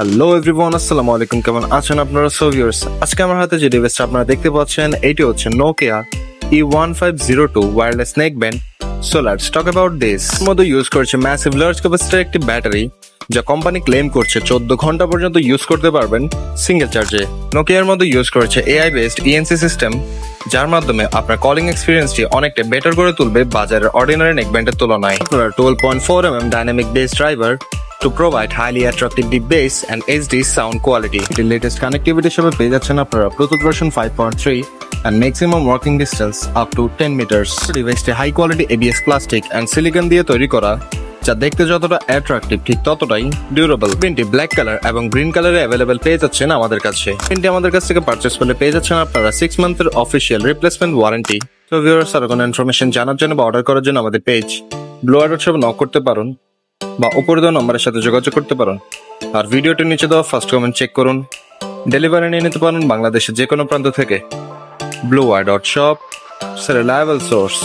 Hello everyone, আসসালামু আলাইকুম। কেমন আছেন আপনারা? সো ভিউয়ার্স, আজকে আমার হাতে যে ডিভাইসটা আপনারা দেখতে পাচ্ছেন এটি হচ্ছে Nokia E1502 wireless neck band. So let's talk about this. এর মধ্যে ইউজ করছে ম্যাসিভ লার্জ ক্যাপাসিটির একটি ব্যাটারি, যা কোম্পানি ক্লেম করছে 14 ঘন্টা পর্যন্ত ইউজ করতে পারবেন সিঙ্গেল চার্জে। নোকিয়ার মধ্যে ইউজ করছে এআই বেসড ইএনসি সিস্টেম, যার মাধ্যমে আপনার কলিং এক্সপিরিয়েন্সটি অনেকটা বেটার করে তুলবে বাজারের অর্ডিনারি নেকব্যান্ডের তুলনায়। আপনারা 12.4mm dynamic base driver to provide highly attractive deep bass and HD sound quality. The latest connectivity হিসেবে পেয়ে যাচ্ছেন আপনারা Bluetooth version 5.3 and maximum working distance up to 10 meters. ডিভাইসটি high quality ABS plastic and silicone দিয়ে তৈরি করা, যা দেখতে যতটা অ্যাট্রাকটিভ ঠিক ততটাই ডিউরেবল। প্রিন্টটি ব্ল্যাক কালার এবং গ্রিন কালারে অ্যাভেলেবেল পেয়ে যাচ্ছেন আমাদের কাছে। প্রিন্টটি আমাদের কাছ থেকে পারচেস করলে পেয়ে যাচ্ছেন আপনারা 6 মান্থের অফিসিয়াল রিপ্লেসমেন্ট ওয়ারেন্টি। তো ভিউয়ার্স, আর কোনো ইনফরমেশন জানার জন্য বা অর্ডার করার জন্য আমাদের পেজ ব্লুয়ার.shop নক করতে পারেন বা উপরে দেওয়া নম্বরের সাথে যোগাযোগ করতে পারেন। আর ভিডিওটির নিচে দেওয়া ফার্স্ট কমেন্ট চেক করুন। ডেলিভারি নিয়ে নিতে পারেন বাংলাদেশের যে কোনো প্রান্ত থেকে। ব্লুয়ার.shop, রিলায়েবল সোর্স।